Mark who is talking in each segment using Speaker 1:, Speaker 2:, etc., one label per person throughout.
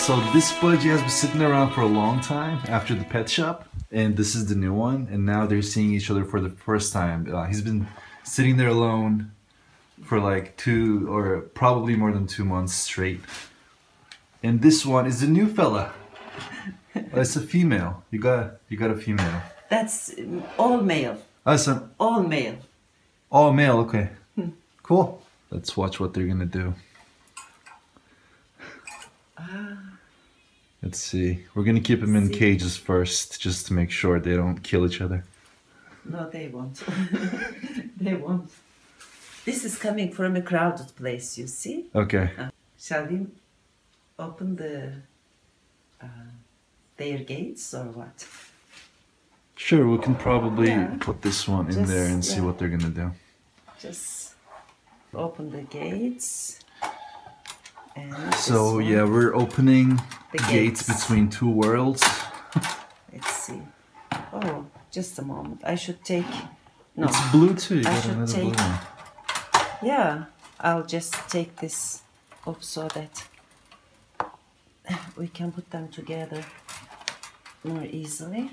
Speaker 1: So this budgie has been sitting around for a long time after the pet shop, and this is the new one, and now they're seeing each other for the first time. He's been sitting there alone for like 2 or probably more than 2 months straight. And this one is the new fella. It's a female. You got a female.
Speaker 2: That's all male.
Speaker 1: That's
Speaker 2: all male.
Speaker 1: All male, okay. Cool. Let's watch what they're gonna do. Let's see. We're gonna keep them in cages first, just to make sure they don't kill each other.
Speaker 2: No, they won't. They won't. This is coming from a crowded place, you see?
Speaker 1: Okay.
Speaker 2: Shall we open their gates or what?
Speaker 1: Sure, we can probably put this one in there and see what they're gonna do.
Speaker 2: Just open the gates. And
Speaker 1: so yeah, we're opening the gates between 2 worlds.
Speaker 2: Let's see. Oh, just a moment. I should take. No,
Speaker 1: it's blue too. You
Speaker 2: I
Speaker 1: got
Speaker 2: should
Speaker 1: another
Speaker 2: take.
Speaker 1: blue one.
Speaker 2: Yeah, I'll just take this off so that we can put them together more easily.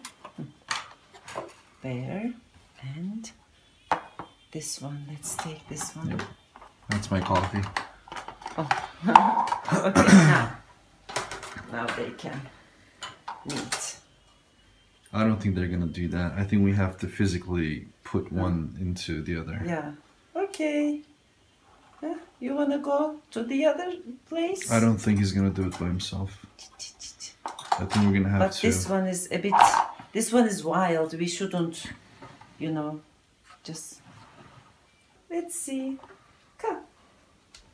Speaker 2: There, and this one. Let's take this one.
Speaker 1: Yep. That's my coffee.
Speaker 2: Oh, okay. Now they can meet.
Speaker 1: I don't think they're gonna do that. I think we have to physically put one into the other.
Speaker 2: Yeah. Okay. You wanna go to the other place?
Speaker 1: I don't think he's gonna do it by himself. I think we're gonna have to.
Speaker 2: But this one is a bit. This one is wild. We shouldn't, you know, just. Let's see. Come.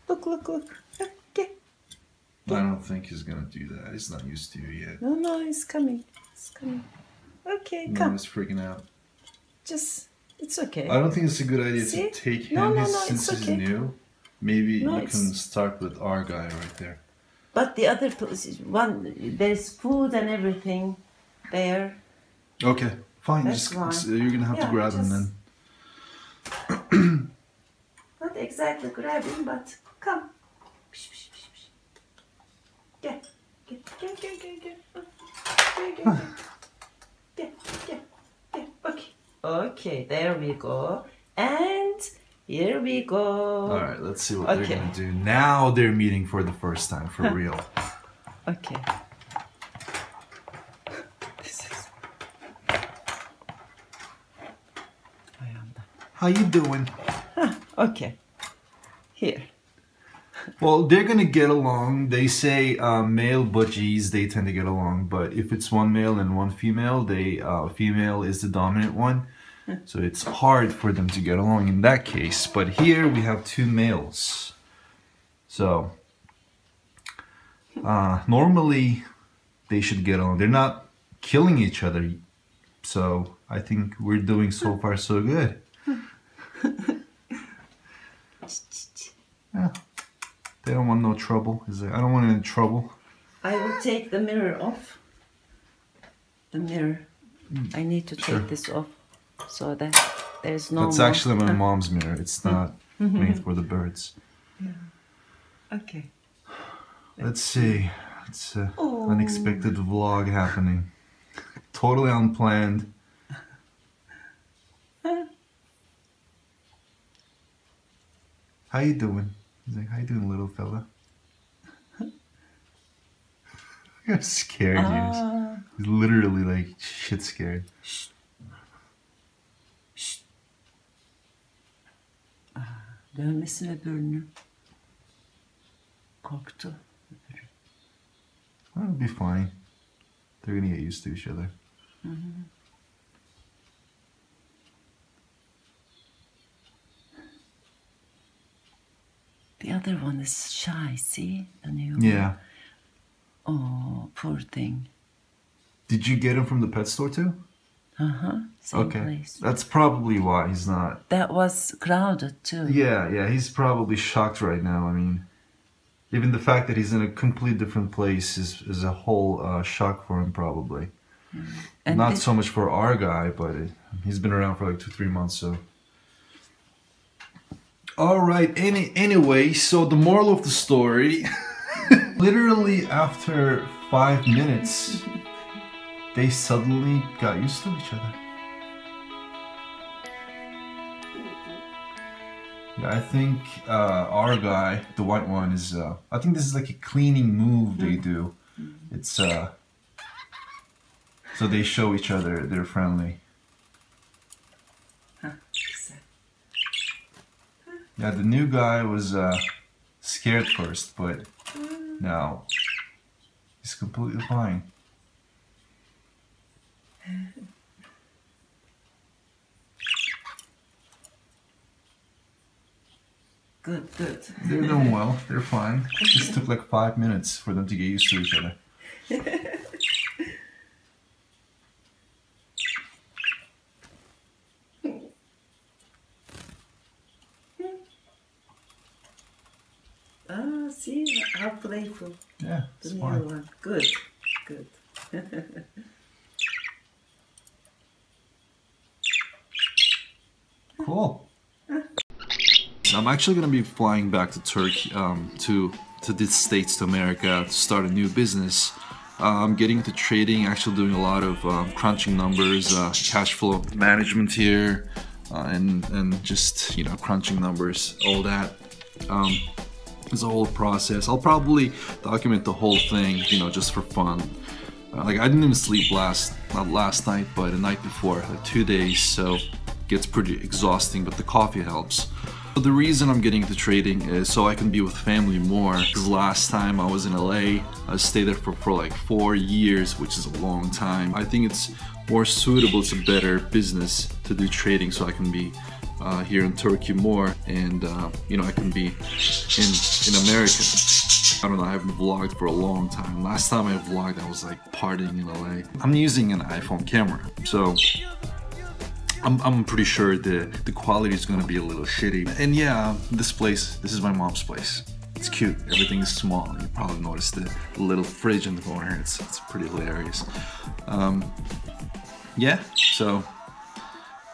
Speaker 2: Look. Okay.
Speaker 1: I don't think he's gonna do that. He's not used to you yet.
Speaker 2: No, he's coming. It's coming. Okay,
Speaker 1: no,
Speaker 2: come.
Speaker 1: he's freaking out.
Speaker 2: Just, it's okay.
Speaker 1: I don't think it's a good idea to take him since he's new. Maybe you can start with our guy right there.
Speaker 2: But the other one, there's food and everything there.
Speaker 1: Okay, fine.
Speaker 2: That's
Speaker 1: you're gonna have to grab him then.
Speaker 2: Not exactly grab him, but come. Get. Okay, there we go. And here we go.
Speaker 1: All right, let's see what they're gonna do. Now they're meeting for the first time, for real.
Speaker 2: Okay.
Speaker 1: How you doing?
Speaker 2: Okay. Here.
Speaker 1: Well, they're gonna get along. They say male budgies, they tend to get along, but if it's one male and one female, female is the dominant one. So it's hard for them to get along in that case. But here we have 2 males. So normally they should get along. They're not killing each other. So I think we're doing so far so good. Yeah. They don't want no trouble. I don't want any trouble.
Speaker 2: I will take the mirror off. The mirror. I need to take this off so that there's no
Speaker 1: That's actually my mom's mirror. It's not made for the birds.
Speaker 2: Yeah. Okay.
Speaker 1: Let's see. It's an unexpected vlog happening. Totally unplanned. How you doing? He's like, how you doing, little fella? How scared he is. He's literally like shit scared.
Speaker 2: Şşt. Dönmesin öbürünü. Korktu.
Speaker 1: That'll be fine. They're gonna get used to each other.
Speaker 2: The other one is shy, see? The new
Speaker 1: one.
Speaker 2: Oh, poor thing.
Speaker 1: Did you get him from the pet store too?
Speaker 2: Same place.
Speaker 1: That's probably why he's not.
Speaker 2: That was crowded too.
Speaker 1: Yeah, he's probably shocked right now. I mean, even the fact that he's in a completely different place is a whole shock for him probably. And not so much for our guy, but he's been around for like 2-3 months, so. All right. Anyway, so the moral of the story Literally after 5 minutes, they suddenly got used to each other. Yeah, I think our guy, the white one, is. I think this is like a cleaning move they do. It's so they show each other they're friendly. Yeah, the new guy was scared first, but now he's completely fine.
Speaker 2: Good, good.
Speaker 1: They're doing well. They're fine. It just took like 5 minutes for them to get used to each other.
Speaker 2: Ah, see how playful.
Speaker 1: Yeah,
Speaker 2: The
Speaker 1: it's
Speaker 2: new
Speaker 1: fine.
Speaker 2: one. Good, good.
Speaker 1: Cool. I'm actually gonna be flying back to Turkey, to the States, to America, to start a new business. I'm getting into trading, actually doing a lot of crunching numbers, cash flow management here, and just, you know, crunching numbers, all that. It's a whole process. I'll probably document the whole thing, you know, just for fun. Like, I didn't even sleep not last night, but the night before, like 2 days, so it gets pretty exhausting, but the coffee helps. But the reason I'm getting into trading is so I can be with family more, because last time I was in LA, I stayed there for like 4 years, which is a long time. I think it's more suitable, it's a better business to do trading, so I can be here in Turkey more, and you know, I can be in America. I don't know, I haven't vlogged for a long time. Last time I vlogged, I was like partying in LA. I'm using an iPhone camera, so I'm pretty sure the quality is gonna be a little shitty. And yeah, this is my mom's place. It's cute, everything is small. You probably noticed the little fridge in the corner, it's pretty hilarious. Yeah, so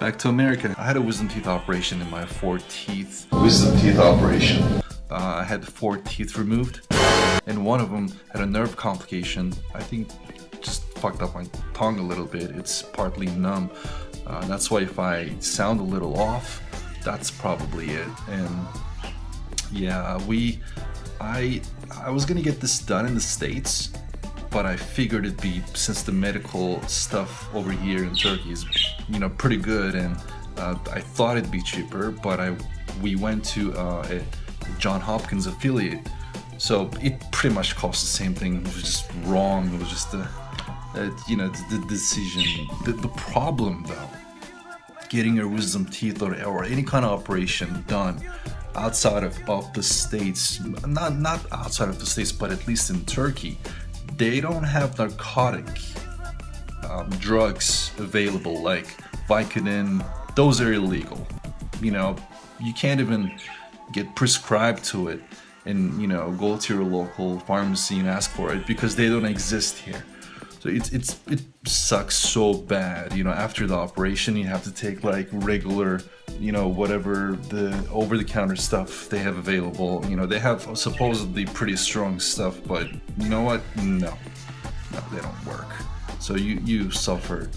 Speaker 1: back to America. I had a wisdom teeth operation in my 4 teeth. Wisdom teeth operation. I had 4 teeth removed, and one of them had a nerve complication. I think just fucked up my tongue a little bit. It's partly numb. That's why if I sound a little off, that's probably it. And yeah, I was gonna get this done in the States, but I figured it'd be, since the medical stuff over here in Turkey is, you know, pretty good, and I thought it'd be cheaper, but we went to a Johns Hopkins affiliate, so it pretty much cost the same thing. It was just wrong. It was just you know, the decision. The problem though, getting your wisdom teeth or any kind of operation done outside of the States, not outside of the States, but at least in Turkey, they don't have narcotic drugs available, like Vicodin. Those are illegal. You know, you can't even get prescribed to it and, you know, go to your local pharmacy and ask for it, because they don't exist here. So it sucks so bad. You know, after the operation, you have to take like regular, you know, whatever the over-the-counter stuff they have available. You know, they have supposedly pretty strong stuff, but you know what? No, they don't work. So you suffer.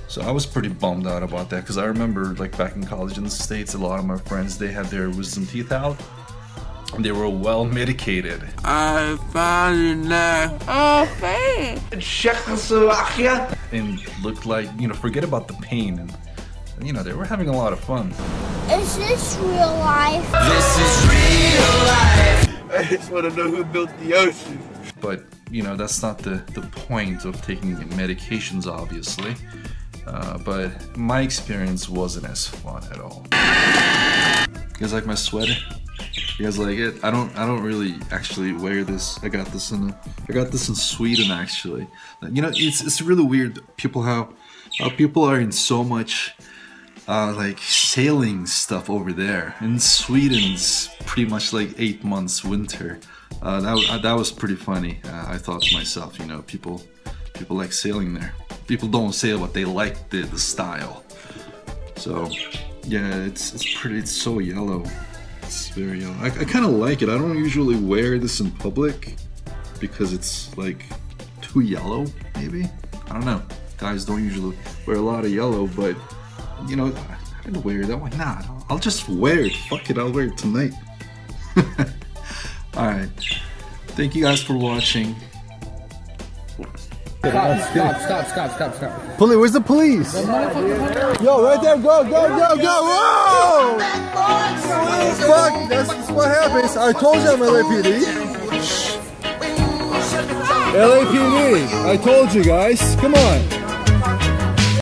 Speaker 1: So I was pretty bummed out about that, because I remember like back in college in the States, a lot of my friends, they had their wisdom teeth out. They were well medicated. I found you now. Oh, thanks. Czechoslovakia. And looked like, you know, forget about the pain. And, you know, they were having a lot of fun.
Speaker 3: Is this real life?
Speaker 1: This is real life.
Speaker 4: I just want to know who built the ocean.
Speaker 1: But, you know, that's not the point of taking medications, obviously. But my experience wasn't as fun at all. You guys like my sweater? You guys like it? I don't really actually wear this. I got this in Sweden, actually. You know, it's really weird how people are in so much like sailing stuff over there. In Sweden's pretty much like 8 months winter. That was pretty funny. I thought to myself, you know, people like sailing there. People don't sail, but they like the style. So yeah, it's so yellow. It's very yellow. I kind of like it. I don't usually wear this in public, because it's like too yellow, maybe? I don't know. Guys don't usually wear a lot of yellow, but you know, I don't wear it. I'm like, nah, I'll just wear it. Fuck it, I'll wear it tonight. Alright. Thank you guys for watching.
Speaker 5: Stop. Police, where's the police? Yo, right there, go! Whoa! Fuck, that's what happens. I told you I'm LAPD. LAPD, I told you guys. Come on.